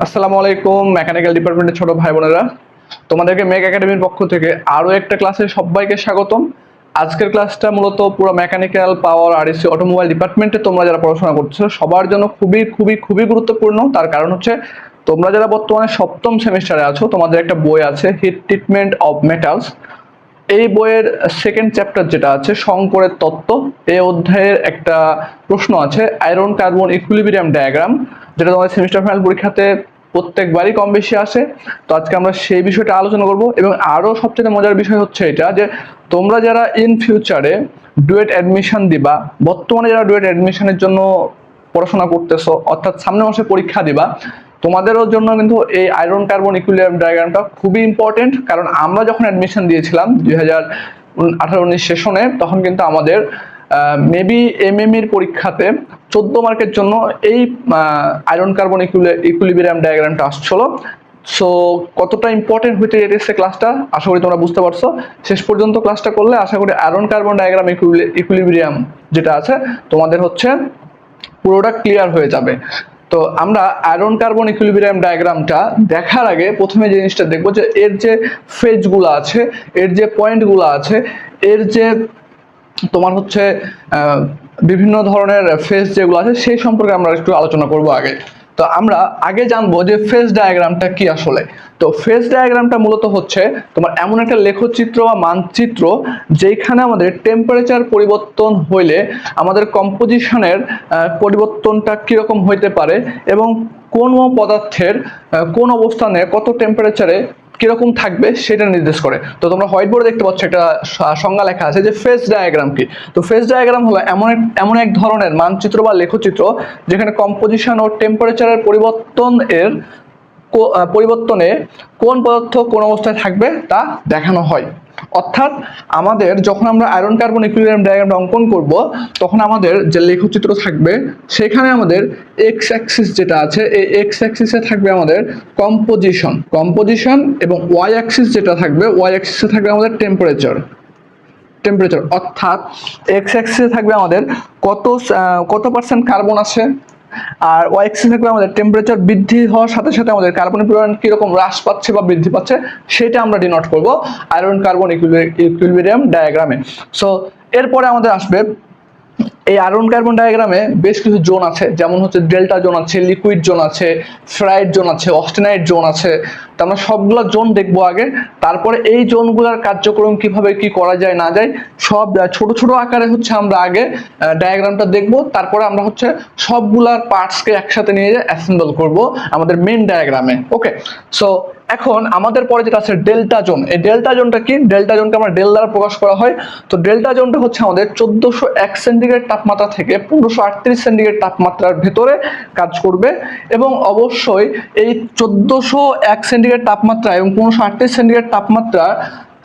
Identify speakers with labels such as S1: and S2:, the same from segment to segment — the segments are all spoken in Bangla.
S1: আসসালামু আলাইকুম মেকানিক্যাল ডিপার্টমেন্টের ছোট ভাই বোনেরা, তোমাদেরকে মেক একাডেমির পক্ষ থেকে আরো একটা ক্লাসে সবাইকে স্বাগতম। আজকের ক্লাসটা মূলত পুরো মেকানিক্যাল পাওয়ার আরএসসি অটোমোবাইল ডিপার্টমেন্টে তোমরা যারা পড়াশোনা করছো সবার জন্য খুবই খুবই খুবই গুরুত্বপূর্ণ। তার কারণ হচ্ছে তোমরা যারা বর্তমানে সপ্তম সেমিস্টারে আছো, তোমাদের একটা বই আছে হিট ট্রিটমেন্ট অফ মেটালস। এই বইয়ের সেকেন্ড চ্যাপ্টার যেটা আছে সংকরের তত্ত্ব, এই অধ্যায়ের একটা প্রশ্ন আছে আয়রন কার্বন ইকুইলিব্রিয়াম ডায়াগ্রাম, যেটা তোমাদের সেমিস্টার ফাইনাল পরীক্ষাতে প্রত্যেকবারই কম বেশি আসে। তো আজকে আমরা সেই বিষয়টা আলোচনা করব এবং আরো সবচেয়ে মজার বিষয় হচ্ছে এটা যে তোমরা যারা ইন ফিউচারে ডুয়েট অ্যাডমিশন দিবা, বর্তমানে যারা ডুয়েট অ্যাডমিশনের জন্য পড়াশোনা করতেছো অর্থাৎ সামনের মাসে পরীক্ষা দিবা, তোমাদেরও জন্য কিন্তু এই আয়রন কার্বন ইকুইলিব্রিয়াম ডায়াগ্রামটা খুবই ইম্পর্টেন্ট। কারণ আমরা যখন অ্যাডমিশন দিয়েছিলাম 2018-19 সেশনে, তখন কিন্তু আমাদের মেবি এমএমইর পরীক্ষাতে 14 মার্কের জন্য এই আয়রন কার্বন ইকুইলিব্রিয়াম ডায়াগ্রামটা আসছিল। সো কতটা ইম্পর্টেন্ট হইতে যেতেছে ক্লাসটা আশা করি তোমরা বুঝতে পারছো। শেষ পর্যন্ত ক্লাসটা করলে আশা করি আয়রন কার্বন ডায়াগ্রাম ইকুইলিব্রিয়াম যেটা আছে তোমাদের হচ্ছে পুরোটা ক্লিয়ার হয়ে যাবে। তো আমরা আয়রন কার্বন ইকুইলিব্রিয়াম ডায়াগ্রামটা দেখার আগে প্রথমে যে জিনিসটা দেখবো যে এর যে ফেজগুলো আছে, এর যে পয়েন্টগুলো আছে, এর যে তোমার হচ্ছে বিভিন্ন ধরনের ফেজ যেগুলো আছে সেই সম্পর্কে আমরা একটু আলোচনা করব আগে। তো আমরা আগে জানবো যে ফেজ ডায়াগ্রামটা কি আসলে। তো ফেজ ডায়াগ্রামটা মূলত হচ্ছে তোমার এমন একটা লেখচিত্র বা মানচিত্র যেখানে আমাদের টেম্পারেচার পরিবর্তন হইলে আমাদের কম্পোজিশনের পরিবর্তনটা কিরকম হইতে পারে এবং কোন পদার্থের কোন অবস্থানে কত টেম্পারেচারে কিরকম থাকবে সেটা নির্দেশ করে। তো তোমরা হোয়াইট বোর্ডে দেখতে পাচ্ছ একটা সংজ্ঞা লেখা আছে যে ফেজ ডায়াগ্রাম কি। তো ফেজ ডায়াগ্রাম হলো এমন এক ধরনের মানচিত্র বা লেখচিত্র যেখানে কম্পোজিশন ও টেম্পারেচারের পরিবর্তনে কোন পদার্থ কোন অবস্থায় থাকবে তা দেখানো হয়। অর্থাৎ আমাদের যখন আমরা আয়রন কার্বন ইকুইলিব্রিয়াম ডায়াগ্রামটা অঙ্কন করব, তখন আমাদের যে লেখচিত্র থাকবে সেখানে আমাদের এক্স অ্যাক্সিস যেটা আছে, এই এক্স অ্যাক্সিসে থাকবে আমাদের কম্পোজিশন এবং ওয়াই অ্যাক্সিস যেটা থাকবে, ওয়াই অ্যাক্সিসে থাকবে আমাদের টেম্পারেচার। অর্থাৎ এক্স অ্যাক্সিসে থাকবে আমাদের কত পার্সেন্ট কার্বন আছে, আর ওয়াই অ্যাক্সিস থাকবে আমাদের টেম্পারেচার বৃদ্ধি হওয়ার সাথে সাথে আমাদের কার্বনের পরিমাণ কিরকম হ্রাস পাচ্ছে বা বৃদ্ধি পাচ্ছে সেটা আমরা ডিনোট করব আয়রন কার্বন ইকুইলিব্রিয়াম ডায়াগ্রামে। সো এরপরে আমাদের আসবে এই আয়রন কার্বন ডায়াগ্রামে বেশ কিছু জোন আছে, যেমন হচ্ছে ডেল্টা জোন আছে, লিকুইড জোন আছে, ফ্রাইড জোন আছে, অস্টেনাইট জোন আছে। তো আমরা সবগুলো জোন দেখবো আগে, তারপরে এই জোনগুলোর কার্যক্রম কিভাবে কি করা যায় না যায় সব ছোট ছোট আকারে হচ্ছে আমরা আগে ডায়াগ্রামটা দেখবো, তারপরে আমরা হচ্ছে সবগুলার পার্টসকে একসাথে নিয়ে অ্যাসেম্বল করব আমাদের মেইন ডায়াগ্রামে। ওকে, সো এখন আমাদের পরে যেটা আছে ডেল্টা জোন। এই ডেল্টা জোনটা কি? ডেল্টা জোনকে আমরা ডেল দ্বারা প্রকাশ করা হয়। তো ডেল্টা জোনটা হচ্ছে আমাদের 1401 সেন্টিগ্রেড তাপমাত্রা থেকে 1538 সেন্টিগ্রেড তাপমাত্রার ভেতরে কাজ করবে এবং অবশ্যই এই 1401 সেন্টিগ্রেড তাপমাত্রা এবং 1538 সেন্টিগ্রেড তাপমাত্রার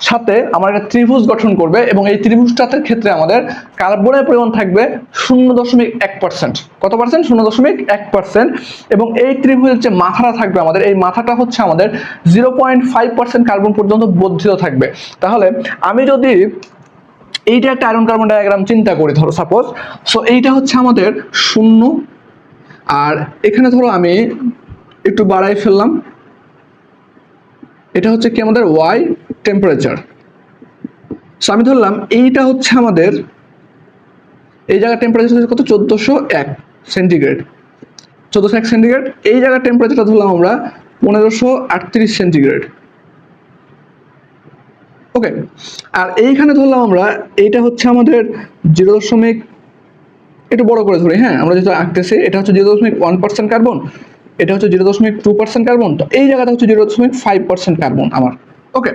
S1: সাথে আমার একটা ত্রিভুজ গঠন করবে এবং এই ত্রিভুজটার ক্ষেত্রে আমাদের কার্বনের পরিমাণ থাকবে 0.1%। কত পার্সেন্ট? 0.1%। এবং এই ত্রিভুজের যে মাথাটা থাকবে আমাদের, এই মাথাটা হচ্ছে আমাদের 0.5% কার্বন পর্যন্ত বর্ধিত থাকবে। তাহলে আমি যদি এইটা একটা আয়রন কার্বন ডায়াগ্রাম চিন্তা করি, ধরো সাপোজ, সো এইটা হচ্ছে আমাদের 0, আর এখানে ধরো আমি একটু বাড়াই ফেললাম, এটা হচ্ছে কি আমাদের ওয়াই টেম্পারেচার। সো আমি ধরলাম এইটা হচ্ছে আমাদের এই জায়গার টেম্পারেচার কত? 1401 সেন্টিগ্রেড। 1401 সেন্টিগ্রেড। এই জায়গার টেম্পারেচারটা ধরলাম আমরা 1538 সেন্টিগ্রেড। ওকে, আর এইখানে ধরলাম আমরা এইটা হচ্ছে আমাদের 0. একটু বড় করে ধরি, হ্যাঁ, আমরা যেটা আঁকতেছি এটা হচ্ছে 0.1% কার্বন, এটা হচ্ছে 0.2% কার্বন, তো এই জায়গাটা হচ্ছে 0.5% কার্বন আমার। ওকে,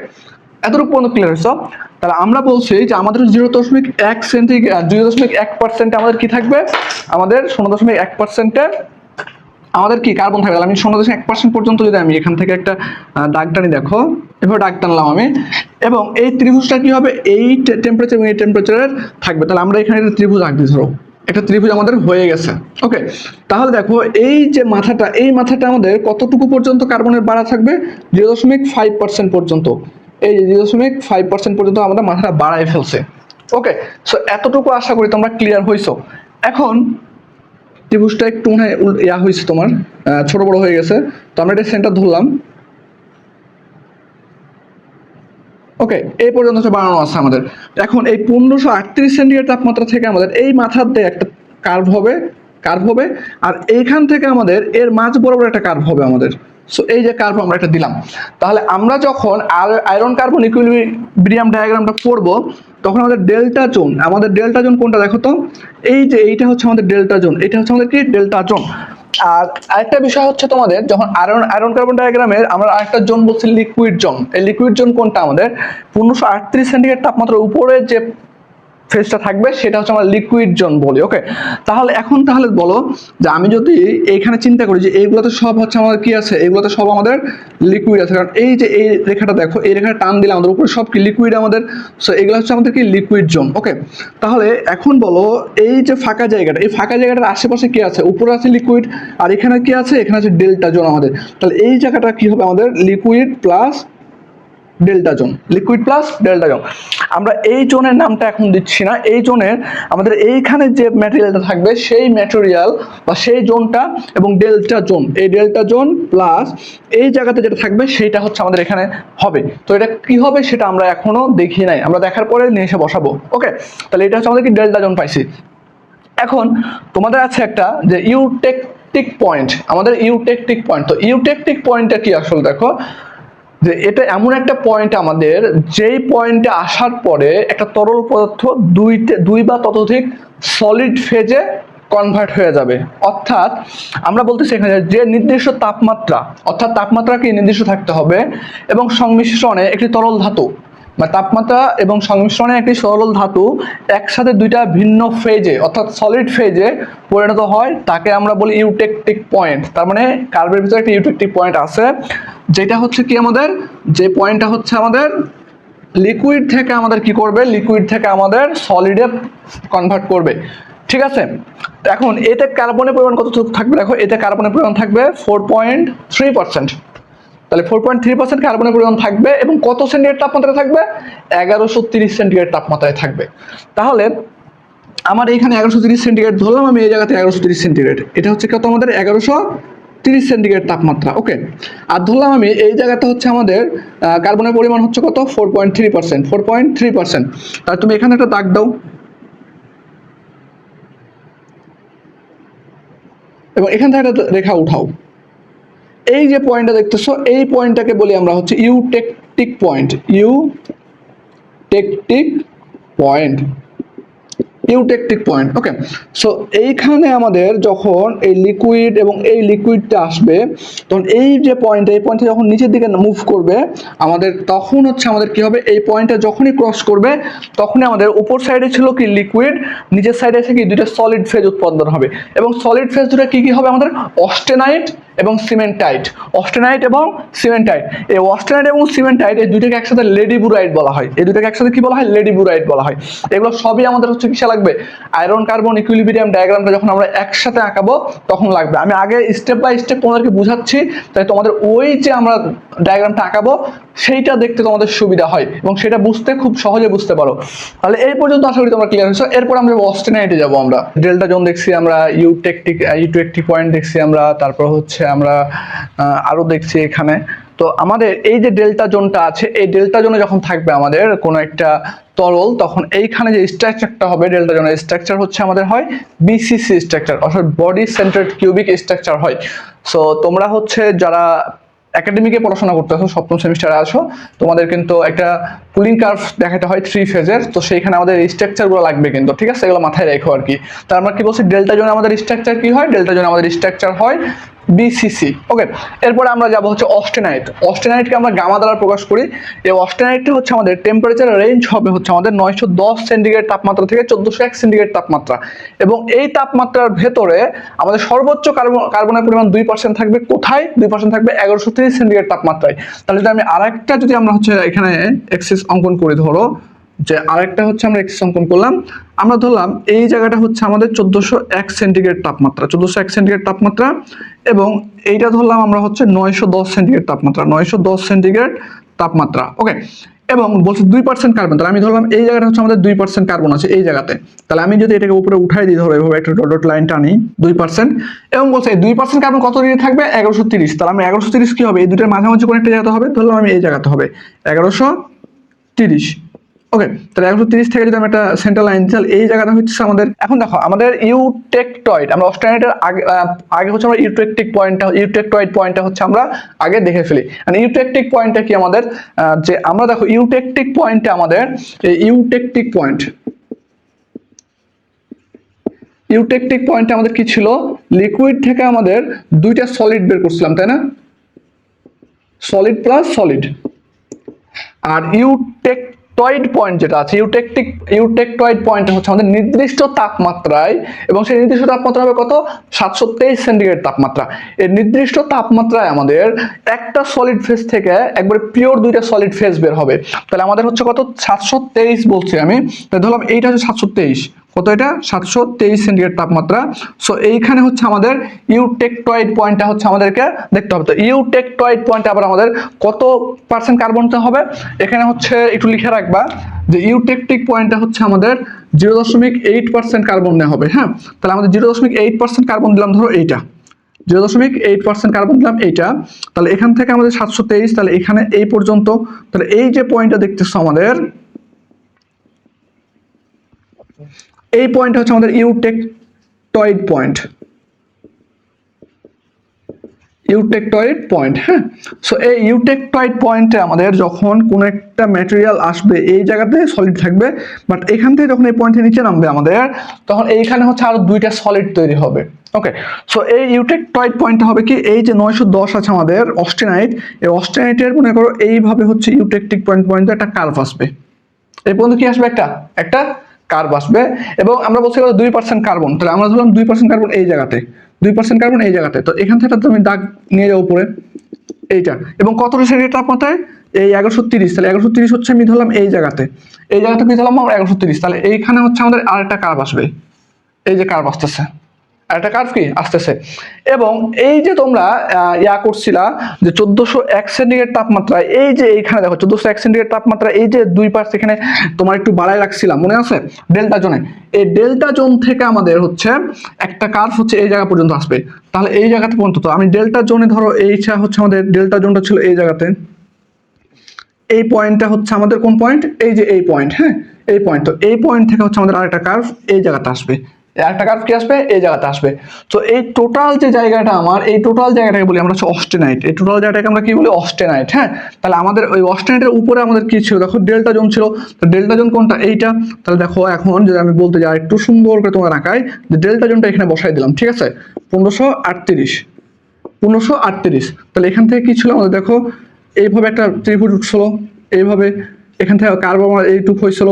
S1: এতটুকু পর্যন্ত ক্লিয়ার হয়েছে? তাহলে আমরা বলছি যে আমাদের 0.1 সেন্টিগ্রেড 0.1% আমাদের কি থাকবে? আমাদের 0.1% আমাদের কি কার্বন থাকবে। আমি 0.1% পর্যন্ত যদি আমি এখান থেকে একটা দাগ টানি, দেখো এভাবে দাগ টানলাম আমি, এবং এই ত্রিভুজটা কি হবে? এই টেম্পারেচার এবং এই টেম্পারেচারের থাকবে। তাহলে আমরা এখানে একটা ত্রিভুজ আঁকতে, ধরো একটা ত্রিভুজ আমাদের হয়ে গেছে। ওকে, তাহলে দেখো এই যে মাথাটা, এই মাথাটা আমাদের কতটুকু পর্যন্ত কার্বনের বাড়া থাকবে? 0.5% পর্যন্ত। এই 0.5% পর্যন্ত আমাদের মাথাটা বাড়ায় ফেলছে। ওকে, সো এতটুকু আশা করি তোমরা ক্লিয়ার হইছো। এখন ত্রিভুজটা একটু মনে হয় হয়েছে তোমার, ছোট বড় হয়ে গেছে। তো আমরা এটা সেন্টার ধরলাম। ওকে, এই পর্যন্ত বানানো আছে আমাদের। এখন এই 1538 সেন্টিগ্রেড তাপমাত্রা থেকে আমাদের এই মাথার দিয়ে একটা কার্ভ হবে, আর এইখান থেকে আমাদের এর মাঝ বরাবর একটা কার্ভ হবে আমাদের। সো এই যে কার্ভ আমরা একটা দিলাম, তাহলে আমরা যখন আয়রন কার্বন ইকুইলিব্রিয়াম ডায়াগ্রামটা পড়বো তখন আমাদের ডেল্টা জোন কোনটা দেখো তো, এই যে এইটা হচ্ছে আমাদের ডেল্টা জোন, এটা হচ্ছে আমাদের কি ডেল্টা জোন। আর আরেকটা বিষয় হচ্ছে তোমাদের যখন আয়রন কার্বন ডায়াগ্রামের আমরা আরেকটা জোন বলছি লিকুইড জোন। এই লিকুইড জোন কোনটা, আমাদের 1538 সেন্টিগ্রেড তাপমাত্রার উপরে যে ফেজটা থাকবে সেটা হচ্ছে আমরা লিকুইড জোন বলি। ওকে, তাহলে বলো যে আমি যদি এইখানে চিন্তা করি যে এইগুলোতে সব হচ্ছে আমাদের কি আছে, এইগুলোতে সব আমাদের লিকুইড আছে, কারণ এই যে এই রেখাটা দেখো, এই রেখাটা টান দিলে আমাদের উপরে সব কি লিকুইড আমাদের। সো এগুলো হচ্ছে আমাদের কি লিকুইড জোন। ওকে, তাহলে এখন বলো এই যে ফাঁকা জায়গাটা, এই ফাঁকা জায়গাটার আশেপাশে কি আছে, উপরে আছে লিকুইড, আর এখানে কি আছে, এখানে আছে ডেল্টা জোন আমাদের। তাহলে এই জায়গাটা কি হবে আমাদের, liquid plus delta zone, liquid plus delta zone. আমরা এই জোনের নামটা এখন দিচ্ছি না, এই জোনের আমাদের এইখানে যে ম্যাটেরিয়ালটা থাকবে সেই ম্যাটেরিয়াল বা সেই জোনটা এবং ডেল্টা জোন, এই ডেল্টা জোন প্লাস এই জায়গাতে যেটা থাকবে সেটা হচ্ছে আমাদের এখানে হবে। তো এটা কি হবে সেটা আমরা এখনো দেখি নাই, আমরা দেখার পরে নিয়ে এসে বসাবো। ওকে, তাহলে এটা হচ্ছে আমাদের কি ডেল্টা জোন পাইছি। এখন তোমাদের আছে একটা যে ইউটেকটিক পয়েন্ট, আমাদের ইউটেকটিক পয়েন্ট। তো ইউটেকটিক পয়েন্টটা কি আসলে দেখো, যে এটা এমন একটা পয়েন্ট আমাদের, যেই পয়েন্টে আসার পরে একটা তরল পদার্থ দুই বা ততোধিক সলিড ফেজে কনভার্ট হয়ে যাবে। অর্থাৎ আমরা বলতেছি এখানে যে নির্দিষ্ট তাপমাত্রা, অর্থাৎ তাপমাত্রাকে নির্দিষ্ট থাকতে হবে এবং সংমিশ্রণে একটি তরল ধাতু, মানে তাপমাত্রা এবং সংমিশ্রণে একটি সরল ধাতু একসাথে দুইটা ভিন্ন ফেজে অর্থাৎ সলিড ফেজে পরিণত হয়, তাকে আমরা বলি ইউটেকটিক পয়েন্ট। তার মানে কার্ভের ভিতরে একটা ইউটেকটিক পয়েন্ট আছে, যেটা হচ্ছে কি আমাদের, যে পয়েন্টটা হচ্ছে আমাদের লিকুইড থেকে আমাদের কি করবে, লিকুইড থেকে আমাদের সলিডে কনভার্ট করবে। ঠিক আছে, এখন এতে কার্বনের পরিমাণ কতটুকু থাকবে দেখো, এতে কার্বনের পরিমাণ থাকবে 4.3%। তাহলে 4.3% কার্বনের পরিমাণ থাকবে এবং কত সেন্টিগ্রেড তাপমাত্রায় থাকবে, 1130 সেন্টিগ্রেড তাপমাত্রায় থাকবে। তাহলে আমার এখানে 1130 সেন্টিগ্রেড ধরলাম আমি, এই জায়গাতে 1130 সেন্টিগ্রেড, এটা হচ্ছে কত আমাদের 1130 সেন্টিগ্রেড তাপমাত্রা। ওকে, আর ধরলাম আমি এই জায়গাটা হচ্ছে আমাদের কার্বনের পরিমাণ হচ্ছে কত, 4.3%। তাহলে তুমি এখানে একটা দাগ দাও এবং এখান থেকে একটা রেখা উঠাও। এই যে পয়েন্টটা দেখতেছো, এই পয়েন্টটাকে বলি আমরা হচ্ছে ইউটেকটিক পয়েন্ট, ইউটেকটিক পয়েন্ট। ওকে, সো এইখানে আমাদের যখন এই লিকুইড এবং এই লিকুইডটা আসবে, তখন এই যে পয়েন্ট, এই পয়েন্টটা যখন নিচের দিকে মুভ করবে আমাদের, তখন হচ্ছে আমাদের কি হবে, এই পয়েন্টটা যখনই ক্রস করবে তখনই আমাদের উপর সাইডে ছিল কি লিকুইড, নিচের সাইডে এসে কি দুইটা সলিড ফেজ উৎপাদন হবে। এবং সলিড ফেজ দুটো কি কি হবে আমাদের, অস্টেনাইট এবং সিমেন্টাইট। অস্টেনাইট এবং সিমেন্টাইট, এই অস্টেনাইট এবং সিমেন্টাইট এই দুইটাকে একসাথে লেডিবুরাইট বলা হয়। এই দুইটাকে একসাথে কি বলা হয়, লেডিবুরাইট বলা হয়। এগুলো সবই আমাদের হচ্ছে কিসে লাগবে, আয়রন কার্বন ইকুইলিব্রিয়াম ডায়াগ্রামটা যখন আমরা একসাথে আঁকাবো তখন লাগবে। আমি আগে স্টেপ বাই স্টেপ তোমাদেরকে বুঝাচ্ছি, তাই তোমাদের ওই যে আমরা ডায়াগ্রামটা আঁকাবো সেইটা দেখতে তোমাদের সুবিধা হয় এবং সেটা বুঝতে খুব সহজে বুঝতে পারো। তাহলে এই পর্যন্ত আশা করি তোমরা ক্লিয়ার হয়েছো। এরপর আমরা অস্টেনাইটে যাবো। আমরা ডেল্টা জোন দেখছি, আমরা ইউটেকটিক পয়েন্ট দেখছি আমরা, তারপর হচ্ছে আমরা আরো দেখছি এখানে। তো আমাদের এই যে ডেল্টা জোনটা আছে, এই ডেল্টা জোনে যখন থাকবে আমাদের কোনো একটা তরল, তখন এইখানে যে স্ট্রাকচারটা হবে ডেল্টা জোনের স্ট্রাকচার হচ্ছে আমাদের হয় বিসিসি স্ট্রাকচার, অর্থাৎ বডি সেন্টার্ড কিউবিক স্ট্রাকচার হয়। সো তোমরা হচ্ছে যারা একাডেমিকে পড়াশোনা করতে আসো, সপ্তম সেমিস্টারে আসো, তোমাদের কিন্তু একটা কুলিং কার্ভ দেখাতে হয় 3 ফেজের। তো সেইখানে আমাদের স্ট্রাকচারগুলো লাগবে কিন্তু, ঠিক আছে, এগুলো মাথায় রেখো আর কি। তার আমরা কি বলছি, ডেল্টা জোনে আমাদের স্ট্রাকচার কি হয়, ডেল্টা জোনে আমাদের স্ট্রাকচার হয় বিসিসি। ওকে, এরপরে আমরা যাব হচ্ছে অস্টেনাইট। অস্টেনাইটকে আমরা গামা দ্বারা প্রকাশ করি। এই অস্টেনাইটটা হচ্ছে আমাদের টেম্পারেচার রেঞ্জ হবে হচ্ছে আমাদের 910 সেন্টিগ্রেড তাপমাত্রা থেকে 1401 সেন্টিগ্রেড তাপমাত্রা, এবং এই তাপমাত্রার ভেতরে আমাদের সর্বোচ্চ কার্বনের পরিমাণ 2% থাকবে। কোথায় 2% থাকবে, 1130 সেন্টিগ্রেড তাপমাত্রায়। তাহলে যদি আমি আরেকটা যদি আমরা হচ্ছে এখানে এক্সিস অঙ্কন করি, ধরো যে আরেকটা হচ্ছে আমরা এক্সিস অঙ্কন করলাম, আমরা ধরলাম এই জায়গাটা হচ্ছে আমাদের 1401 সেন্টিগ্রেড তাপমাত্রা, 1401 সেন্টিগ্রেড তাপমাত্রা, এবং এইটা ধরলাম আমরা হচ্ছে 910 সেন্টিগ্রেড তাপমাত্রা, 910 সেন্টিগ্রেড তাপমাত্রা। ওকে, এবং বলছে 2% কার্বন, তাহলে আমি ধরলাম এই জায়গাটা হচ্ছে আমাদের 2% কার্বন আছে এই জায়গাতে, তাহলে আমি যদি এটাকে উপরে উঠাই দিই, ধরো এভাবে একটা ডট লাইন টানি 2%, এবং বলছে 2% কার্বন কত ডিগ্রি থাকবে 1130, তাহলে আমি 1130 কি হবে এই দুটোর মাঝামাঝি কোন একটা জায়গাতে হবে, ধরলাম আমি এই জায়গাতে হবে 1130। ওকে, তাহলে 130 থেকে যদি আমি একটা সেন্টার লাইন দিই, তাহলে এই জায়গাটা হচ্ছে আমাদের, এখন দেখো আমাদের ইউটেকটয়েড, আমরা অস্টেনাইটের আগে হচ্ছে আমরা ইউটেকটয়েড পয়েন্টটা হচ্ছে আমরা আগে দেখে ফেলি। মানে ইউটেকটিক পয়েন্টটা কি আমাদের, যে আমরা দেখো ইউটেকটিক পয়েন্টে আমাদের ইউটেকটিক পয়েন্টে আমাদের কি ছিল, লিকুইড থেকে আমাদের দুইটা সলিড বের করছিলাম, তাই না, সলিড প্লাস সলিড। আর ইউটেকটয়েড পয়েন্ট যেটা আছে, ইউটেকটয়েড পয়েন্ট হচ্ছে আমাদের নির্দিষ্ট তাপমাত্রায়, এবং সেই নির্দিষ্ট তাপমাত্রা হবে কত, 723 সেন্টিগ্রেড তাপমাত্রা। এই নির্দিষ্ট তাপমাত্রায় আমাদের একটা সলিড ফেজ থেকে একবারে পিওর দুইটা সলিড ফেজ বের হবে। তাহলে আমাদের হচ্ছে কত, 723 বলছি আমি, তাহলে ধরলাম এইটা হচ্ছে 723, কত এটা 723 সেন্টিগ্রেড তাপমাত্রা। সো এইখানে হচ্ছে আমাদের ইউটেকটয়েড পয়েন্টটা হচ্ছে আমাদেরকে দেখতে হবে। তো ইউটেকটয়েড পয়েন্টে আবার আমাদের কত পার্সেন্ট কার্বনটা হবে, এখানে হচ্ছে একটু লিখে রাখবা যে ইউটেকটিক পয়েন্টটা হচ্ছে আমাদের 0.8% কার্বন নেওয়া হবে। হ্যাঁ, তাহলে আমাদের 0.8% কার্বন দিলাম, ধরো এইটা 0.8% কার্বন দিলাম এইটা, তাহলে এখান থেকে আমাদের 723, তাহলে এখানে এই পর্যন্ত, তাহলে এই যে পয়েন্টটা দেখতেছো আমাদের, এই পয়েন্ট হচ্ছে আমাদের ইউটেকটয়েড পয়েন্ট। হ্যাঁ, সো এই ইউটেকটয়েড পয়েন্টে আমাদের যখন কোন একটা ম্যাটেরিয়াল আসবে এই জায়গাতে সলিড থাকবে, বাট এখান থেকে যখন এই পয়েন্টের নিচে নামবে আমাদের, তখন এইখানে হচ্ছে আরো দুইটা সলিড তৈরি হবে। ওকে, সো এই ইউটেকটয়েড পয়েন্টটা হবে কি, এই যে 910 আছে আমাদের অস্টেনাইট, এই অস্টেনাইটের মনে করো এইভাবে হচ্ছে ইউটেকটিক পয়েন্ট একটা কার্ভ আসবে, এই পর্যন্ত কি আসবে, একটা কার্ভ আসবে। এবং আমরা বলছি 2% কার্বন, তাহলে আমরা ধরলাম 2% কার্বন এই জায়গাতে, 2% কার্বন এই জায়গাতে, তো এখান থেকে তুমি দাগ নিয়ে যাও উপরে এইটা, এবং কতটা সেন্টিগ্রেড তাপমাত্রায়, এই 1130, তাহলে 1130 হচ্ছে আমি ধরলাম এই জায়গাতে কি ধরলাম আমরা 1130, তাহলে এইখানে হচ্ছে আমাদের আরেকটা কার্ভ আসবে, এই যে কার্ভ আসতেছে, একটা কার্ভ কি আসতেছে। এবং এই যে তোমরা করছিলা যে 1401 সেন্টিগ্রেড তাপমাত্রায়, এই যে এইখানে দেখো 1401 সেন্টিগ্রেড তাপমাত্রা, এই যে দুই পাশ এখানে তোমার একটু বাড়ায় রাখছিলাম মনে আছে ডেল্টা জোনে, এই ডেল্টা জোন থেকে আমাদের হচ্ছে একটা কার্ভ হচ্ছে এই জায়গা পর্যন্ত আসবে। তাহলে এই জায়গাতে পর্যন্ত, তো আমি ডেল্টা জোনে ধরো এইটা হচ্ছে আমাদের ডেল্টা জোনটা ছিল এই জায়গাতে, এই পয়েন্টটা হচ্ছে আমাদের কোন পয়েন্ট, এই যে এই পয়েন্ট। হ্যাঁ, এই পয়েন্ট, তো এই পয়েন্ট থেকে হচ্ছে আমাদের আরেকটা কার্ভ এই জায়গাতে আসবে, একটা কার্ভ কি আসবে এই জায়গাতে আসবে। তো এই টোটাল যে জায়গাটা আমার, এই টোটাল জায়গাটাকে বলি আমরা হচ্ছে অস্টেনাইট, এই টোটাল জায়গাটাকে আমরা কি বলি অস্টেনাইট। হ্যাঁ, তাহলে আমাদের ওই অস্টেনাইটের উপরে আমাদের কি ছিল, দেখো ডেল্টা জোন ছিল, তো ডেল্টা জোন কোনটা, এইটা। তাহলে দেখো এখন যদি আমি বলতে যাই একটু সুন্দর করে তোমার আঁকায়, যে ডেল্টা জোনটা এখানে বসাই দিলাম, ঠিক আছে, 1538, তাহলে এখান থেকে কি ছিল আমাদের, দেখো এইভাবে একটা ত্রিভুজ উঠছিল, এইভাবে এখান থেকে কার্ভ আমার এইটুকু হয়েছিল,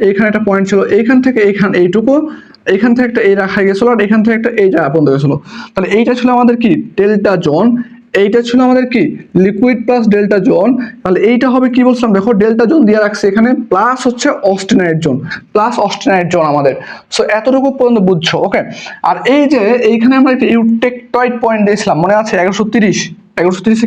S1: এইখানে একটা পয়েন্ট ছিল, এইখান থেকে এইখান এইটুকু, এইখান থেকে একটা এই রাখা গেছিল, আর এখান থেকে একটা এই জায়গা পর্যন্ত গেছিল। তাহলে এইটা ছিল আমাদের কি ডেল্টা জোন, এইটা ছিল আমাদের কি লিকুইড প্লাস ডেল্টা জোন। তাহলে এইটা হবে কি বলছিলাম, দেখো ডেল্টা জোন দিয়ে রাখছে এখানে, প্লাস হচ্ছে অস্টেনাইট জোন আমাদের। সো এতটুকু পর্যন্ত বুঝছো, ওকে। আর এই যে এইখানে আমরা একটা ইউটেকটয়েড পয়েন্ট দিয়েছিলাম মনে আছে, 1130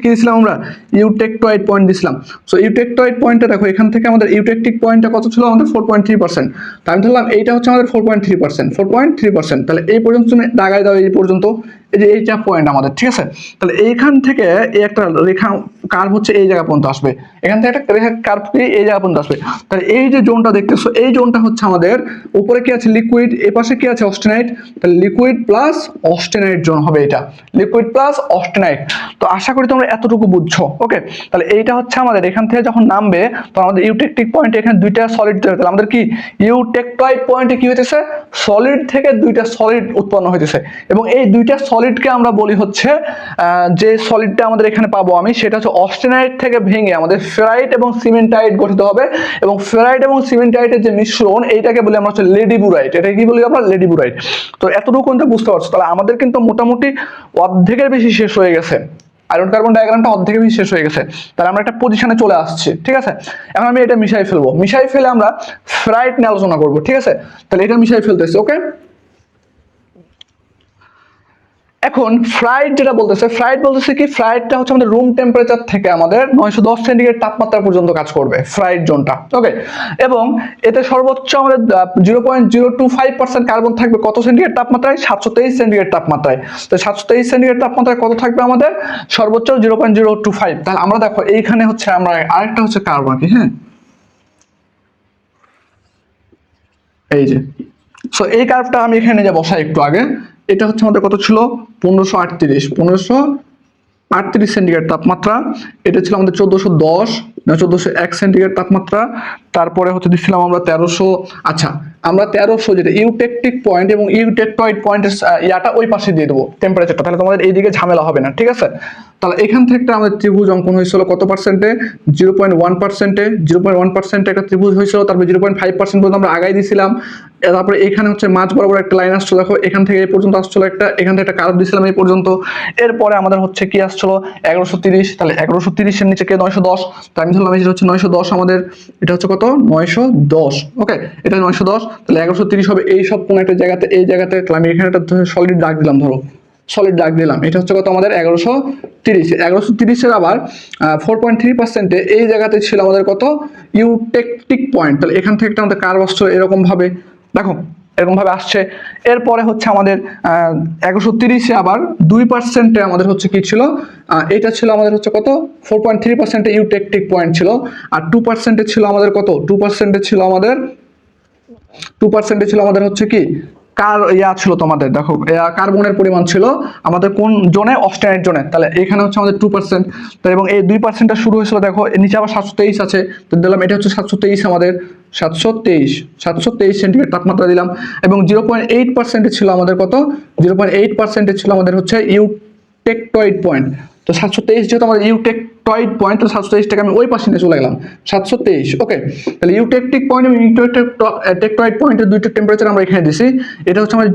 S1: কি দিয়েছিলাম আমরা, ইউটেকটয়েড পয়েন্ট দিয়েছিলাম। সো ইউটেকটয়েড পয়েন্টটা দেখো, এখান থেকে আমাদের ইউটেকটিক পয়েন্টটা কত ছিল আমাদের 4.3%, তো আমি ধরলাম এইটা হচ্ছে আমাদের 4.3%, তাহলে এই পর্যন্ত তুমি দাগায় দাও, এই পর্যন্ত, এই যে এইটা পয়েন্ট আমাদের, ঠিক আছে। তাহলে এইখান থেকে এই একটা রেখা কার্ভ হচ্ছে এই জায়গা পর্যন্ত আসবে, এখান থেকে একটা রেখা কার্ভ এই জায়গা পর্যন্ত আসবে। তাহলে এই যে জোনটা দেখতেছো, এই জোনটা হচ্ছে আমাদের উপরে কি আছে লিকুইড, এ পাশে কি আছে অস্টেনাইট, তাহলে লিকুইড প্লাস অস্টেনাইট জোন হবে এটা, লিকুইড প্লাস অস্টেনাইট। তো আশা করি তোমরা এতটুকু বুঝছো, ওকে। তাহলে এইটা হচ্ছে আমাদের এখান থেকে যখন নামবে, তখন আমাদের ইউটেকটিক পয়েন্টে এখানে দুইটা সলিড তৈরি, তাহলে আমাদের কি ইউটেকটয়েড পয়েন্টে কি হইতেছে, সলিড থেকে দুইটা সলিড উৎপন্ন হইতেছে, এবং এই দুইটা সলিডকে আমরা বলি হচ্ছে যে সলিডটা আমাদের এখানে পাবো আমি, সেটা হচ্ছে অস্টেনাইট থেকে ভেঙে আমাদের ফেরাইট এবং সিমেন্টাইট গঠিত হবে, এবং ফেরাইট এবং সিমেন্টাইটের যে মিশ্রণ, এইটাকে বলি আমরা হচ্ছে লেডিবুরাইট, এটা কি বলি আমরা লেডিবুরাইট। তো এতটুকু কিন্তু বুঝতে পারছো, তাহলে আমাদের কিন্তু মোটামুটি অর্ধেকের বেশি শেষ হয়ে গেছে, আয়রন কার্বন ডায়াগ্রামটা অর্ধেকের বেশি শেষ হয়ে গেছে। তাহলে আমরা একটা পজিশনে চলে আসছি, ঠিক আছে। এখন আমি এটা মিশাই ফেলে আমরা ফেরাইট নিয়ে আলোচনা করবো, ঠিক আছে। তাহলে এটা মিশাই ফেলতেছি, ওকে। এখন ফ্লাইট যেটা বলতেছে, ফ্লাইট বলতেছে কি, ফ্লাইটটা হচ্ছে আমাদের রুম টেম্পারেচার থেকে আমাদের 910 সেন্টিগ্রেড তাপমাত্রা পর্যন্ত কাজ করবে ফ্লাইট জোনটা। ওকে, এবং এতে সর্বোচ্চ আমাদের 0.025% কার্বন থাকবে কত সেন্টিগ্রেড তাপমাত্রায়? 723 সেন্টিগ্রেড তাপমাত্রায়। তো 723 সেন্টিগ্রেড তাপমাত্রায় কত থাকবে আমাদের? সর্বোচ্চ 0.025। তাহলে আমরা দেখো এইখানে হচ্ছে আমরা আরেকটা হচ্ছে কার্ভ আঁকি, হ্যাঁ, এই যে। সো এই কার্ভটা আমি এখানে যা বসাই একটু আগে, এটা হচ্ছে আমাদের কত ছিল? 1538 সেন্টিগ্রেড তাপমাত্রা। এটা ছিল আমাদের 1401 সেন্টিগ্রেড তাপমাত্রা। তারপরে হচ্ছে দিচ্ছিলাম আমরা 1300, আচ্ছা আমরা 1300 যেটা ইউটেকটিক পয়েন্ট এবং ইউটেকটয়েড পয়েন্টের ইয়াটা ওই পাশে দিয়ে দেবো টেম্পারেচারটা, তাহলে তোমাদের এইদিকে ঝামেলা হবে না, ঠিক আছে? তাহলে এখান থেকে আমাদের ত্রিভুজ অঙ্কন হয়েছিল কত পার্সেন্টে? 0.1%, 0.1% একটা ত্রিভুজ হয়েছিল। তারপরে 0.5% পর্যন্ত আমরা আগাই দিয়েছিলাম। তারপরে এখানে হচ্ছে মাঝ বরাবর একটা লাইন আসছিল, দেখো এখান থেকে এই পর্যন্ত আসছিল একটা, এখান থেকে একটা কার্ভ দিয়েছিলাম এই পর্যন্ত। এরপরে আমাদের হচ্ছে কি আসছিল? 1130। তাহলে 1130 এর নিচে কে? 910। তো আমি ধরলাম এটা হচ্ছে 910 আমাদের, এটা হচ্ছে কত? 910। ওকে, এটা 910। তাহলে 1130 হবে এই সব কোন একটা জায়গাতে, এই জায়গাতে। তাহলে আমি এখানে একটা সলিড দাগ দিলাম, ধরো সলিড দাগ দিলাম। এটা হচ্ছে কত আমাদের? 1130। 1130 এর আবার 4.3% এই জায়গাতে ছিল আমাদের কত? Eutectic point. তাহলে এখান থেকে আমাদের কার্ভ আসছে এরকম ভাবে, দেখো এরকম ভাবে আসছে। এরপরে হচ্ছে আমাদের 1130-এ আবার 2%-এ আমাদের হচ্ছে কি ছিল? এটা ছিল আমাদের হচ্ছে কত? 4.3% ইউটেকটিক পয়েন্ট ছিল। আর 2%-এ ছিল আমাদের কত? 2%-এ ছিল আমাদের 2%-এ ছিল আমাদের হচ্ছে কি? ছিল তোমাদের, দেখো কার্বনের পরিমাণ ছিল আমাদের কোন জোনে? অস্টেনাইট জোনে। তাহলে এখানে হচ্ছে আমাদের 2%। তো এবং এই 2%টা শুরু হয়েছিল, দেখো এর নিচে আবার 723 আছে। তো দিলাম এটা হচ্ছে 723 আমাদের, 723 সেন্টিগ্রেড তাপমাত্রা দিলাম। এবং 0.8%-এ ছিল আমাদের কত? 0.8%-এ ছিল আমাদের হচ্ছে ইউটেকটয়েড পয়েন্ট। তো 723 যেহেতু আমাদের ইউটেকটয়েড পয়েন্ট, তো 723টাকে আমি ওই পাশে নিয়ে চলে গেলাম, 723। ওকে, তাহলে ইউটেকটিক পয়েন্ট এবং ইউটেকটয়েড পয়েন্টের দুইটা টেম্পারেচার আমরা এখানে দিছি। এটা হচ্ছে আমাদের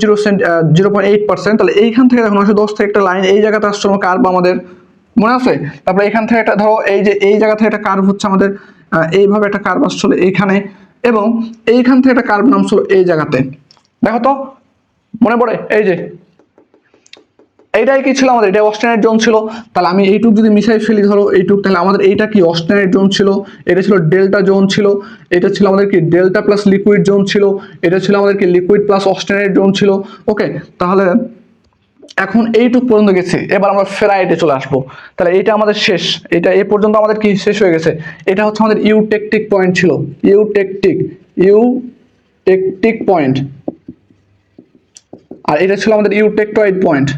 S1: 0.8%। তাহলে এইখান থেকে দেখো 910 থেকে একটা লাইন এই জায়গাতে আসছে কার্ভ আমাদের, মনে আছে? তারপরে এখান থেকে একটা ধরো এই যে এই জায়গা থেকে একটা কার্ভ হচ্ছে আমাদের এইভাবে একটা কার্ভ আসছিল এইখানে, এবং এইখান থেকে একটা কার্ভ নামছিল এই জায়গাতে, দেখো তো মনে পড়ে? এই যে এইটাই কি ছিল আমাদের? এটা অস্টেনাইট জোন ছিল। তাহলে আমি এইটুক যদি মিশাই ফেলি, ধরো এইটুক, তাহলে আমাদের এইটা কি? অস্টেনাইট জোন ছিল। এটা ছিল ডেল্টা জোন ছিল। এটা ছিল আমাদের কি? ডেল্টা প্লাস লিকুইড জোন ছিল। এটা ছিল আমাদের কি? লিকুইড প্লাস অস্টেনাইট জোন ছিল। ওকে, তাহলে এখন এইটুক পর্যন্ত গেছি, এবার আমরা ফেরাইটে চলে আসবো। তাহলে এইটা আমাদের শেষ, এটা এই পর্যন্ত আমাদের কি শেষ হয়ে গেছে? এটা হচ্ছে আমাদের ইউটেকটিক পয়েন্ট ছিল, ইউটেকটিক পয়েন্ট। আর এটা ছিল আমাদের ইউটেকটয়েড পয়েন্ট,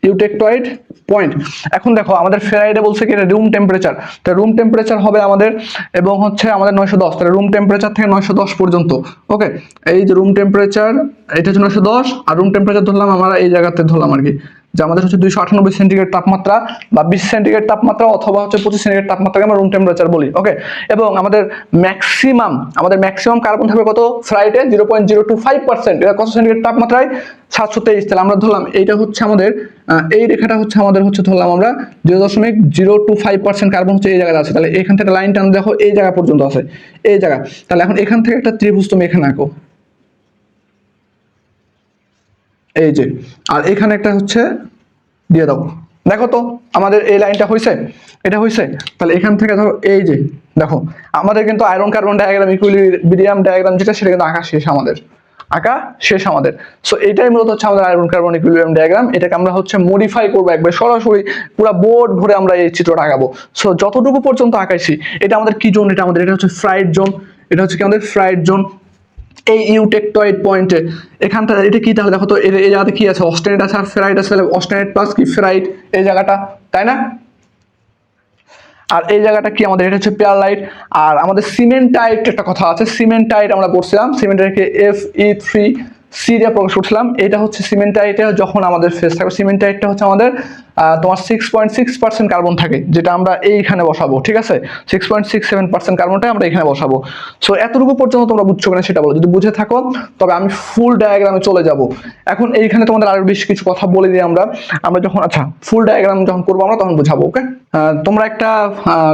S1: ইউটেকটয়েড পয়েন্ট। এখন দেখো আমাদের ফেরাইডে বলছে কি? এটা রুম টেম্পারেচার। তো রুম টেম্পারেচার হবে আমাদের, এবং হচ্ছে আমাদের 910। তাহলে রুম টেম্পারেচার থেকে 910 পর্যন্ত। ওকে, এই যে রুম টেম্পারেচার, এটা হচ্ছে 910। আর রুম টেম্পারেচার ধরলাম আমরা এই জায়গাতে ধরলাম আর কি, যে আমাদের হচ্ছে 298 সেন্টিগ্রেড তাপমাত্রা, বা 20 সেন্টিগ্রেড তাপমাত্রা, অথবা হচ্ছে 25 সেন্টিগ্রেড তাপমাত্রাকে আমরা রুম টেম্পারেচার বলি। ওকে, এবং আমাদের ম্যাক্সিমাম কার্বন থাকবে কত? ফ্লাইটে 0.025%। এটা কত সেন্টিগ্রেড তাপমাত্রায়? 723। তাহলে আমরা ধরলাম এইটা হচ্ছে আমাদের, এই রেখাটা হচ্ছে আমাদের হচ্ছে ধরলাম আমরা 0.025% কার্বন হচ্ছে এই জায়গায় আছে। তাহলে এখান থেকে লাইন টান দেখো এই জায়গা পর্যন্ত আছে, এই জায়গা। তাহলে এখন এখান থেকে একটা ত্রিভুজ তুমি এখানে আঁকো, এই যে। আর এখানে একটা হচ্ছে দিয়ে দাও, দেখো তো আমাদের এই লাইনটা হয়েছে, এটা হয়েছে। তাহলে এখান থেকে ধরো এই যে, দেখো আমাদের কিন্তু iron carbon diagram, equilibrium diagram যেটা, সেটা কিন্তু আঁকা শেষ আমাদের, সো এটাই মূলত হচ্ছে আমাদের আয়রন কার্বন ইকুইলিব্রিয়াম ডায়াগ্রাম। এটাকে আমরা হচ্ছে মডিফাই করবো একবার, সরাসরি পুরো বোর্ড ভরে আমরা এই চিত্রটা আঁকাবো। সো যতটুকু পর্যন্ত আঁকাইছি, এটা আমাদের কি জোন? এটা হচ্ছে ফ্লাইট জোন। এটা হচ্ছে কি? আমাদের ফ্লাইট জোন। এই ইউটেকটয়েড পয়েন্টে এখানটা এটা কি? তাহলে দেখো তো এই জায়গাতে কি আছে? অস্টেনাইট আছে আর ফেরাইট আছে। অস্টেনাইট প্লাস কি? ফেরাইট, এই জায়গাটা, তাই না? আর এই জায়গাটা কি আমাদের? এটা হচ্ছে পেয়ারলাইট। আর আমাদের সিমেন্টাইট একটা কথা আছে, সিমেন্টাইট আমরা পড়ছিলাম, সিমেন্টাইটকে Fe3C দিয়ে প্রকাশ করছিলাম। এটা হচ্ছে সিমেন্টাইটে যখন আমাদের ফেস থাকবে, সিমেন্টাইটটা হচ্ছে আমাদের তোমার 6.6% কার্বন থাকে, যেটা আমরা এইখানে বসাবো, ঠিক আছে? 6.67% কার্বনটা আমরা এখানে বসাবো। সো এতটুকু পর্যন্ত তোমরা বুঝছো কিনা সেটা বলো, যদি বুঝে থাকো তবে আমি ফুল ডায়াগ্রামে চলে যাব। এখন এইখানে তোমাদের আরো বেশ কিছু কথা বলে দিই আমরা যখন আচ্ছা ফুল ডায়াগ্রাম যখন করবো আমরা তখন বুঝাবো। ওকে, তোমরা একটা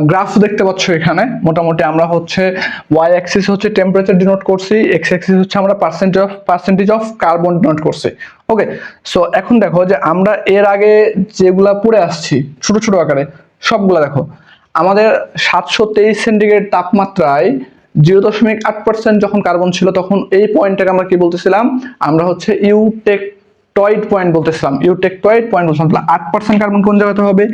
S1: গ্রাফ দেখতে পাচ্ছ এখানে। মোটামুটি আমরা হচ্ছে ওয়াই অ্যাক্সিস হচ্ছে টেম্পারেচার ডিনোট করছি, এক্স অ্যাক্সিস হচ্ছে আমরা পার্সেন্টেজ অফ কার্বন ডিনোট করছি। ওকে, সো এখন দেখো যে আমরা এর আগে যেগুলা পড়ে আসছি ছোট ছোট আকারে সবগুলা দেখো, আমাদের 723 সেন্টিগ্রেড তাপমাত্রায় 0.8% যখন কার্বন ছিল তখন এই পয়েন্টটাকে আমরা কি বলতেছিলাম, আমরা হচ্ছে ইউটেকটয়েড পয়েন্ট বলতেছিলাম। ইউটেকটয়েড পয়েন্ট বলছিলাম। তাহলে 8% কার্বন কোন জায়গাতে হবে,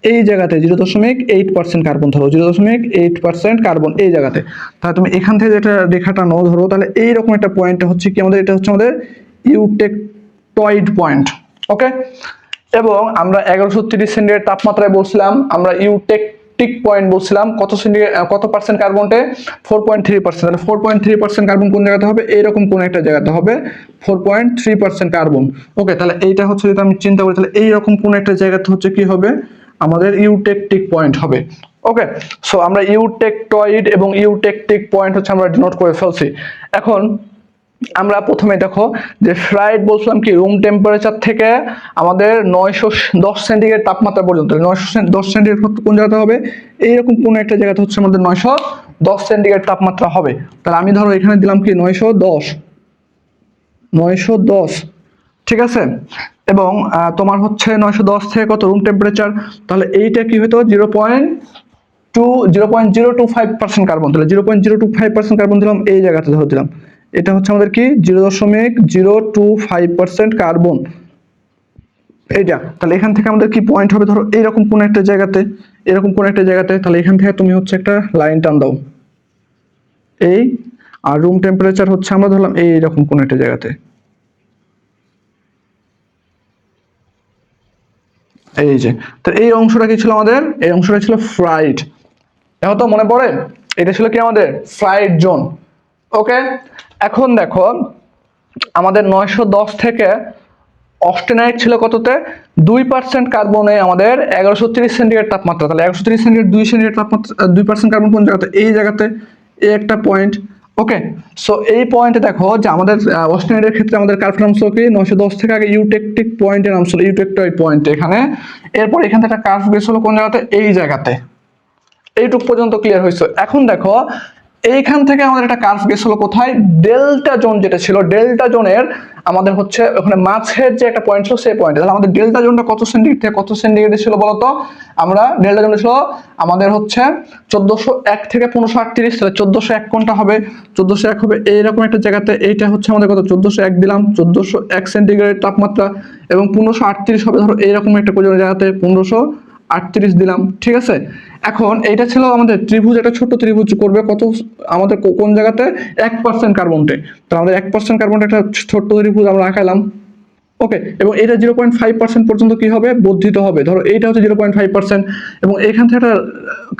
S1: এই জায়গাতে 0.8% কার্বন ধরো, 0.8% কার্বন এই জায়গাতে। তাহলে তুমি এখান থেকে যেটা রেখাটা নাও ধরো, তাহলে এইরকম একটা পয়েন্ট হচ্ছে কি আমাদের, এটা হচ্ছে আমাদের ইউটেকটয়েড পয়েন্ট। ওকে, এবং আমরা 1130 সেন্টিগ্রেড তাপমাত্রায় বলছিলাম আমরা ইউটেকটিক পয়েন্ট বলছিলাম কত সেন্টিগ্রেড, কত পার্সেন্ট কার্বনটে, 4.3%। তাহলে 4.3% কার্বন কোন জায়গাতে হবে, এইরকম কোন একটা জায়গাতে হবে 4.3% কার্বন। ওকে, তাহলে এইটা হচ্ছে যদি আমি চিন্তা করি তাহলে এইরকম কোন একটা জায়গাতে হচ্ছে কি হবে, আমাদের ইউটেকটিক পয়েন্ট হবে। ওকে, সো আমরা ইউটেকটয়েড এবং ইউটেকটিক পয়েন্ট হচ্ছে আমরা ডিনোট করে ফেলছি। এখন আমরা প্রথমে দেখো যে ফ্রাইড বলছিলাম কি রুম টেম্পারেচার থেকে আমাদের 910 সেন্টিগ্রেড তাপমাত্রা পর্যন্ত, 910 সেন্টিগ্রেড কোন জায়গাতে হবে, এইরকম কোন একটা জায়গাতে হচ্ছে আমাদের 910 সেন্টিগ্রেড তাপমাত্রা হবে। তাহলে আমি ধরো এখানে দিলাম কি 910, ঠিক আছে? এবং তোমার হচ্ছে 910 থেকে কত রুম টেম্পারেচার, তাহলে এইটা কি হতো 0.025% কার্বন। তাহলে 0.025% কার্বন দিলাম এই জায়গাতে ধরে দিলাম, এটা হচ্ছে আমাদের কি 0.025% কার্বন এইটা। তাহলে এখান থেকে আমাদের কি পয়েন্ট হবে ধরো এইরকম কোন একটা জায়গাতে, এরকম কোন একটা জায়গাতে। তাহলে এখান থেকে তুমি হচ্ছে একটা লাইন টান দাও এই, আর রুম টেম্পারেচার হচ্ছে আমরা ধরলাম এইরকম কোন একটা জায়গাতে। এই যে, তো এই অংশটা কি ছিল আমাদের, এই অংশটা ছিল ফ্রাইড। এখন তো মনে পড়ে এটা ছিল কি আমাদের ফ্রাইড জোন। ওকে, এখন দেখো আমাদের 910 থেকে অস্টেনাইট ছিল কততে, 2% কার্বনে আমাদের 1130 সেন্টিগ্রেড তাপমাত্রা। তাহলে 1130 সেন্টিগ্রেড 2 সেন্টিগ্রেড তাপমাত্রা, 2% কার্বন কোন জায়গাতে, এই জায়গাতে, এই একটা পয়েন্ট। ওকে, সো এই পয়েন্টে দেখো যে আমাদের অস্টেনাইটের ক্ষেত্রে আমাদের কার্ভের নাম ছিল কি 910 থেকে আগে ইউটেকটিক পয়েন্টের নাম ছিল ইউটেকটয়েড পয়েন্ট এখানে। এরপর এখান থেকে একটা কার্ভ বেস হলো কোন জায়গাতে, এই জায়গাতে। এইটুক পর্যন্ত ক্লিয়ার হয়েছে। এখন দেখো এইখান থেকে আমাদের একটা কার্ভ গেছে হলো কোথায়, ডেল্টা জোন যেটা ছিল, ডেল্টা জোনের আমাদের হচ্ছে ওখানে মাঝের যে একটা পয়েন্ট ছিল সেই পয়েন্টে। তাহলে আমাদের ডেল্টা জোনটা কত সেন্টিগ্রেড থেকে কত সেন্টিগ্রেডে ছিল বলতো, আমরা ডেল্টা জোনটা ছিল আমাদের হচ্ছে 1401 থেকে 1538। তাহলে 1401 কোনটা হবে, 1401 হবে এইরকম একটা জায়গাতে। এইটা হচ্ছে আমাদের কত 1401 দিলাম, 1401 সেন্টিগ্রেড তাপমাত্রা, এবং 1538 হবে ধরো এইরকম একটা জায়গাতে 1538 দিলাম, ঠিক আছে? এখন এইটা ছিল আমাদের ত্রিভুজ, একটা ছোট ত্রিভুজ করবে কত আমাদের কোন জায়গাতে 1% কার্বনটে। তো আমাদের 1% কার্বনটা একটা ছোট্ট ত্রিভুজ আমরা আঁকাইলাম। ওকে, এবং এটা 0.5% পর্যন্ত কি হবে, বর্ধিত হবে। ধরো এইটা হচ্ছে 0.5%, এবং এখান থেকে একটা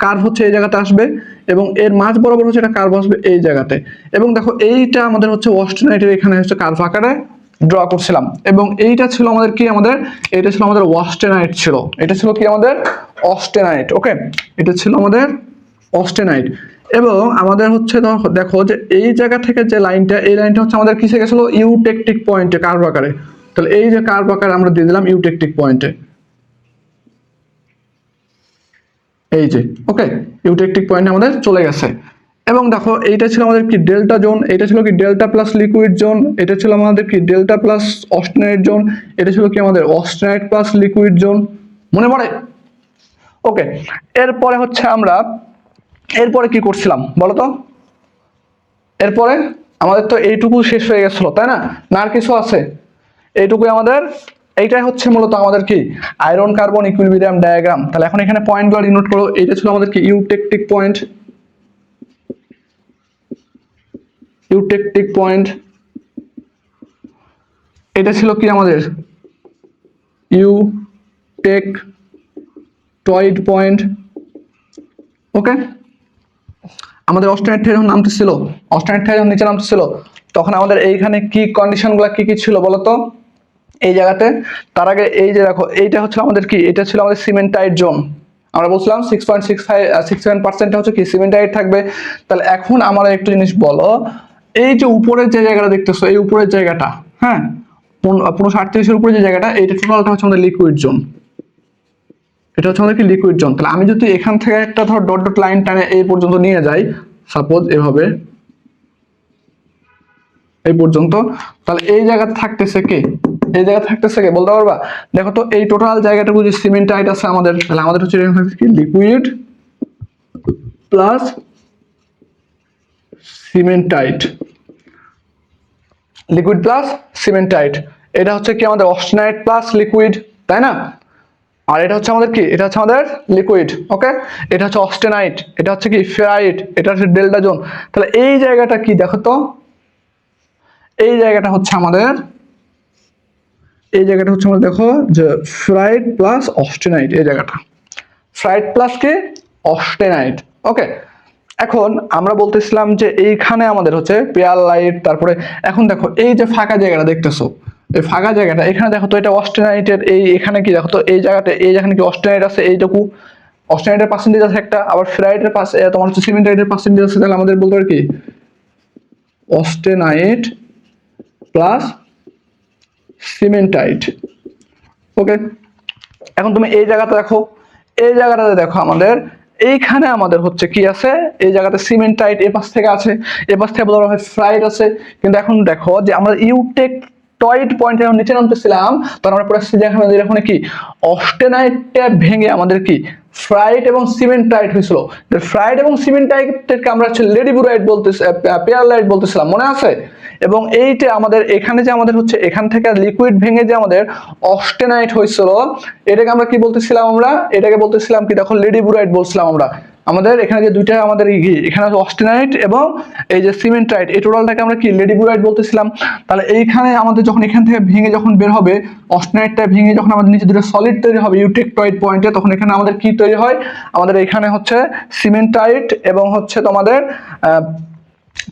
S1: কার্ভ হচ্ছে এই জায়গাতে আসবে, এবং এর মাঝ বরাবর হচ্ছে একটা কার্ভ আসবে এই জায়গাতে। এবং দেখো এইটা আমাদের হচ্ছে অস্টেনাইটের এখানে হচ্ছে কার্ভ আকারে ড্র করছিলাম, এবং এইটা ছিল আমাদের কি, আমাদের এটা ছিল আমাদের অস্টেনাইট ছিল, এটা ছিল কি আমাদের অস্টেনাইট। ওকে, এটা ছিল আমাদের অস্টেনাইট। এবং আমাদের হচ্ছে দেখো যে এই জায়গা থেকে যে লাইনটা, এই লাইনটা হচ্ছে আমাদের কিসে গেছিল, ইউটেকটিক পয়েন্টে কার্ভ আকারে। তাহলে এই যে কার্ভ আকারে আমরা দিয়ে দিলাম ইউটেকটিক পয়েন্টে, এই যে। ওকে, ইউটেকটিক পয়েন্টে আমাদের চলে গেছে। এবং দেখো এইটা ছিল আমাদের কি ডেল্টা জোন, এটা ছিল কি ডেল্টা প্লাস লিকুইড জোন, এটা ছিল আমাদের কি ডেল্টা প্লাস অস্টেনাইট জোন, এটা ছিল কি আমাদের অস্টেনাইট প্লাস লিকুইড জোন। মনে পড়ে? ওকে, এরপরে হচ্ছে আমরা এরপরে কি করছিলাম বলতো, এরপরে আমাদের তো এইটুকু শেষ হয়ে গেছিল তাই না, না আর কিছু আছে? এইটুকুই আমাদের, এইটাই হচ্ছে মূলত আমাদের কি আয়রন কার্বন ইকুইলিব্রিয়াম ডায়াগ্রাম। তাহলে এখন এখানে পয়েন্টগুলো নোট করো। এইটা ছিল আমাদের কি ইউটেকটিক পয়েন্ট, ইউটেকটিক পয়েন্ট। এটা ছিল কি আমাদের ইউটেকটয়েড পয়েন্ট। ওকে, আমাদের অস্টেনাইট যখন নামতেছিল, অস্টেনাইট যখন নিচে নামতেছিল তখন আমাদের এইখানে কি কন্ডিশনগুলো কি কি ছিল বলতো, এই জায়গাতে। তার আগে এই যে দেখো এইটা হচ্ছে আমাদের কি, এটা ছিল আমাদের সিমেন্টাইট জোন। আমরা বলছিলাম 6.67% হচ্ছে কি সিমেন্টাইট থাকবে। তাহলে এখন আমরা একটু জিনিস বলো, এই যে উপরের যে জায়গাটা দেখতেছো, এই উপরের জায়গাটা, হ্যাঁ 1538-এর উপরে যে জায়গাটা, এইটা টোটালটা হচ্ছে আমাদের লিকুইড জোন। এটা হচ্ছে আমাদের কি লিকুইড জোন। তাহলে আমি যদি এখান থেকে একটা ধর ডট ডট লাইন টানে এই পর্যন্ত নিয়ে যাই, সাপোজ এভাবে এই পর্যন্ত, তাহলে এই জায়গাতে থাকতেছে কে, এই জায়গা থাকতেছে কে বলতে পারবা? দেখো তো এই টোটাল জায়গাটুকু যে সিমেন্টাইট আছে আমাদের, তাহলে আমাদের হচ্ছে কি লিকুইড প্লাস সিমেন্টাইট, লিকুইড প্লাস সিমেন্টাইট। এটা হচ্ছে কি আমাদের অস্টেনাইট প্লাস লিকুইড, তাই না? আর এটা হচ্ছে আমাদের কি, এটা হচ্ছে আমাদের লিকুইড, ওকে। এটা হচ্ছে অস্টেনাইট, এটা হচ্ছে কি ফেরাইট, এটা হচ্ছে ডেল্টা জোন। তাহলে এই জায়গাটা কি দেখো তো, এই জায়গাটা হচ্ছে আমাদের, এই জায়গাটা হচ্ছে আমাদের দেখো যে ফ্রাইড প্লাস অস্টেনাইট, এই জায়গাটা ফ্রাইড প্লাস কি অস্টেনাইট, ওকে। এখন আমরা বলতেছিলাম যে এইখানে আমাদের হচ্ছে পেয়ার লাইট, তারপরে এখন দেখো এই যে ফাঁকা জায়গাটা দেখতেছো, এই ফাঁকা জায়গাটা এখানে দেখো তো এটা অস্টেনাইটের, এই এখানে কি দেখো তো এই জায়গাটা, এই যেখানে কি অস্টেনাইট আছে এইটুকু, অস্টেনাইটের পার্সেন্টেজ আছে একটা, আবার ফ্রাইডের পাশে তোমার হচ্ছে সিমেন্টাইটের পার্সেন্টেজ আছে। তাহলে আমাদের বলতে পারি কি অস্টেনাইট প্লাস সিমেন্টাইট, ওকে। এখন তুমি এই জায়গাটা দেখো, এই জায়গাটাতে দেখো আমাদের এইখানে আমাদের হচ্ছে কি আছে, এই জায়গাতে সিমেন্টাইট এ পাশ থেকে আছে, এ পাশ থেকে বলা হয় ফ্রাইড আছে। কিন্তু এখন দেখো যে আমরা ইউটেক টয়েড পয়েন্টে নিচে নামতেছিলাম, তখন আমরা পড়েছি যে এখানে কি অস্টেনাইটটা ভেঙে আমাদের কি ফ্রাইড এবং সিমেন্টাইট হয়েছিল। ফ্রাইড এবং সিমেন্টাইটকে আমরা হচ্ছে লেডিবুরাইট বলতেছি, পেয়ারলাইট বলতেছিলাম, মনে আছে? এবং এইটা আমাদের এখানে যে আমাদের হচ্ছে এখান থেকে লিকুইড ভেঙে যে আমাদের অস্টেনাইট হয়েছিল, এটাকে আমরা কি বলতেছিলাম? আমরা এটাকে বলতেছিলাম কি দেখো লেডিবুরাইট বলছিলাম আমরা। আমাদের এখানে যে দুইটা আমাদের এখানে অস্টেনাইট এবং এই যে সিমেন্টাইট, এই টোটালটাকে আমরা কি লেডিবুরাইট বলতেছিলাম। তাহলে এইখানে আমাদের যখন এখান থেকে ভেঙে যখন বের হবে অস্টেনাইটটা ভেঙে, যখন আমাদের নিচে দুটো সলিড তৈরি হবে ইউটেকটয়েড পয়েন্টে, তখন এখানে আমাদের কি তৈরি হয়? আমাদের এখানে হচ্ছে সিমেন্টাইট এবং হচ্ছে তোমাদের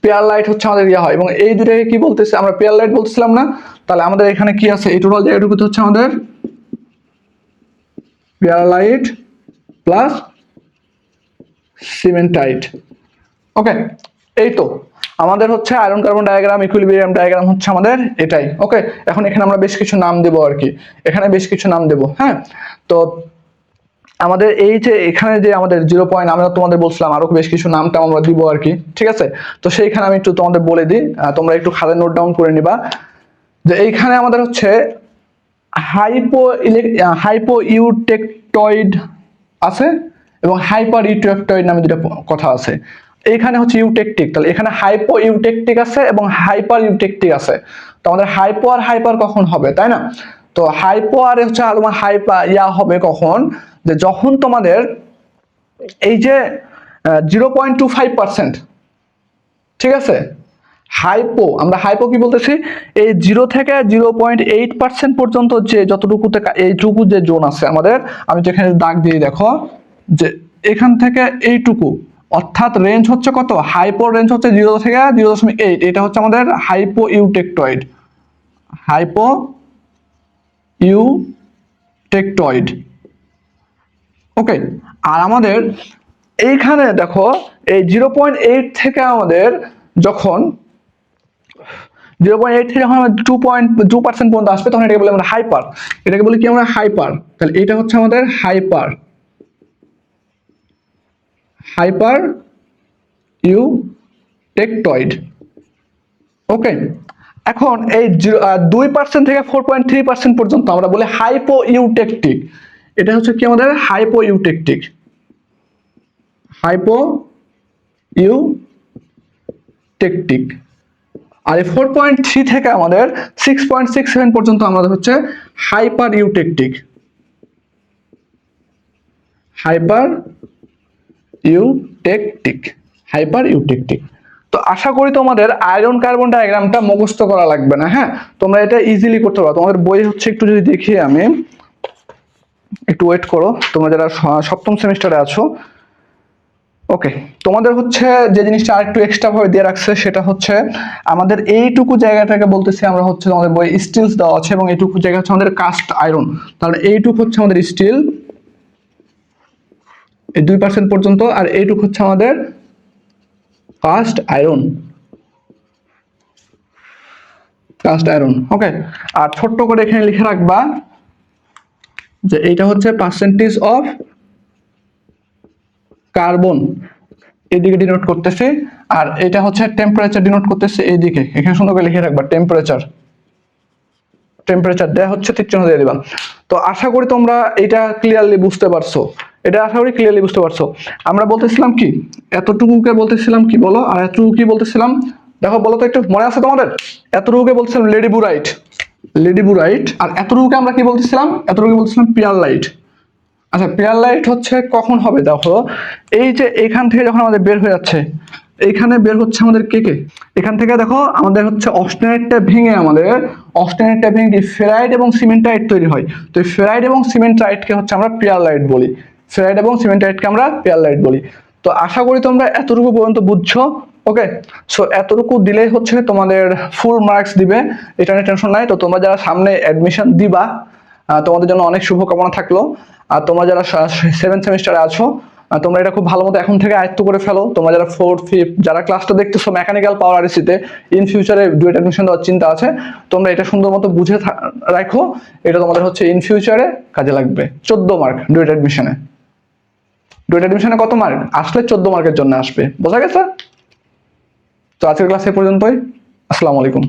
S1: পেয়ার লাইট হচ্ছে আমাদের ইয়া হয়। এবং এই দুটাকে কি বলতেছে? আমরা পেয়ার লাইট বলতেছিলাম না? তাহলে আমাদের এখানে কি আছে, এই টোটাল জায়গাটুকু হচ্ছে আমাদের পেয়ার লাইট প্লাস সিমেন্টাইট, ওকে। এই তো আমাদের হচ্ছে iron carbon diagram, equilibrium diagram হচ্ছে আমাদের এটাই, ওকে। এখন এখানে আমরা বেশ কিছু নাম দেবো আর কি, এখানে বেশ কিছু নাম দেবো, হ্যাঁ। তো আমাদের এই যে এখানে যে আমাদের 0 পয়েন্ট, আমরা তোমাদের বলছিলাম আরো বেশ কিছু নামটা আমরা দিব আর কি, ঠিক আছে? তো সেইখানে আমি একটু তোমাদের বলে দিই, তোমরা একটু খাতায় নোট ডাউন করে নিবা যে এইখানে আমাদের হচ্ছে হাইপো ইউটেকটয়েড আছে এবং হাইপার ইউটেকটয়েড নামে দুটো কথা আছে। এইখানে হচ্ছে ইউটেকটিক, তাহলে এখানে হাইপো ইউটেকটিক আছে এবং হাইপার ইউটেকটিক আছে। তো আমাদের হাইপো আর হাইপার কখন হবে, তাই না? তো হাইপো আর হচ্ছে তোমার হাইপার ইয়া হবে কখন, যে যখন তোমাদের এই যে 0.25%, ঠিক আছে, হাইপো, আমরা হাইপো কি বলতেছি, এই 0 থেকে 0.8% পর্যন্ত যে যতটুকুতে এইটুকু যে জোন আছে আমাদের, আমি যেখানে দাগ দিয়ে দেখো যে এখান থেকে এইটুকু, অর্থাৎ রেঞ্জ হচ্ছে কত, হাইপো রেঞ্জ হচ্ছে 0 থেকে 0.8, এটা হচ্ছে আমাদের হাইপো ইউটেকটয়েড, হাইপো ইউটেকটয়েড, ওকে। আর আমাদের এইখানে দেখো এই 0.8 থেকে আমাদের যখন 0.8 থেকে যখন আমরা 2% পর্যন্ত আসবে, তখন এটাকে বলি আমরা হাইপার, এটাকে বলি কি আমরা হাইপার। তাহলে এটা হচ্ছে আমাদের হাইপার, হাইপার ইউটেকটয়েড, ওকে। এখন এই 2% থেকে 4.3% পর্যন্ত আমরা বলি হাইপো ইউটেকটিক, এটা হচ্ছে কি আমাদের হাইপো ইউটেকটিক, হাইপো ইউটেকটিক। আর এই 4.3 থেকে আমাদের 6.67 পর্যন্ত আমাদের হচ্ছে hyper eutectic, hyper eutectic, hyper eutectic. তো আশা করি তোমাদের আয়রন কার্বন ডায়াগ্রামটা মুখস্থ করা লাগবে না, হ্যাঁ, তোমরা এটা ইজিলি করতে পারো। তোমাদের বই হচ্ছে একটু যদি দেখি আমি, একটু ওয়েট করো, তোমরা যারা সপ্তম সেমিস্টারে আছো, ওকে, তোমাদের হচ্ছে যে জিনিসটা আরেকটু এক্সট্রা ভাবে দিয়ে রাখছে সেটা হচ্ছে আমাদের এইটুকু জায়গাটাকে বলতেছি আমরা হচ্ছে আমাদের বই স্টিলস দেওয়া আছে, এবং এইটুকু জায়গা হচ্ছে আমাদের কাস্ট আয়রন। তাহলে এইটুকু হচ্ছে আমাদের স্টিল, এই 2% পর্যন্ত, আর এইটুকু হচ্ছে আমাদের কাস্ট আয়রন, কাস্ট আয়রন। ওকে, আর ছোট্ট করে এখানে লিখে রাখবা যে এইটা হচ্ছে পার্সেন্টেজ অফ কার্বন, এদিকে ডিনোট করতেছে, আর এটা হচ্ছে টেম্পারেচার ডিনোট করতেছে এইদিকে। এখানে সুন্দর করে লিখে রাখবা টেম্পারেচার, টেম্পারেচার দেয়া হচ্ছে তীর চিহ্ন দিয়ে দিবা। তো আশা করি তোমরা এটা ক্লিয়ারলি বুঝতে পারছো, এটা আশা করি ক্লিয়ারলি বুঝতে পারছো। আমরা বলতেছিলাম কি, এতটুকুকে বলতেছিলাম কি বলো, আর এতটুকু কি বলতেছিলাম দেখো, বলো তো একটু, মনে আছে তোমাদের? এতটুকুকে বলতেছিলাম লেডিবুরাইট, লেডিবুরাইট, আর এতটুকুকে আমরা কি বলতেছিলাম, এতটুকু বলতেছিলাম পিয়ারলাইট। আচ্ছা, পিয়ারলাইট হচ্ছে কখন হবে দেখো, এই যে এখান থেকে যখন আমাদের বের হয়ে যাচ্ছে, এইখানে বের হচ্ছে আমাদের কে কে, এখান থেকে দেখো আমাদের হচ্ছে অস্টেনাইটটা ভেঙে, আমাদের অস্টেনাইটটা ভেঙে কি ফেরাইট এবং সিমেন্টাইট তৈরি হয়। তো এই ফেরাইট এবং সিমেন্টাইটকে হচ্ছে আমরা পিয়ারলাইট বলি, ফেরাইট এবং সিমেন্টাইটকে আমরা পিয়ারলাইট বলি। তো আশা করি তোমরা এতটুকু পর্যন্ত বুঝছো। ওকে, সো এতটুকু দিলেই হচ্ছে তোমাদের ফুল মার্কস দিবে, এটা নিয়ে টেনশন নাই। তো তোমরা যারা সামনে অ্যাডমিশন দিবা, তোমাদের জন্য অনেক শুভকামনা থাকলো। আর তোমরা যারা 7th সেমিস্টারে আছো, তোমরা এটা খুব ভালো মতো এখন থেকে আয়ত্ত করে ফেলো। তোমরা যারা 4th 5th যারা ক্লাসটা দেখতেছো মেকানিক্যাল পাওয়ার আরসিতে, ইন ফিউচারে ডুয়েট অ্যাডমিশন দেওয়ার চিন্তা আছে, তোমরা এটা সুন্দর মতো বুঝে রাখো। এটা তোমাদের হচ্ছে ইন ফিউচারে কাজে লাগবে। 14 মার্ক ডুয়েট অ্যাডমিশনে, ডুয়েট অ্যাডমিশনে কত মার্ক আসলে 14 মার্কের জন্য আসবে, বোঝা গেছে? তো আজকের ক্লাস এ পর্যন্তই। আসসালামু আলাইকুম।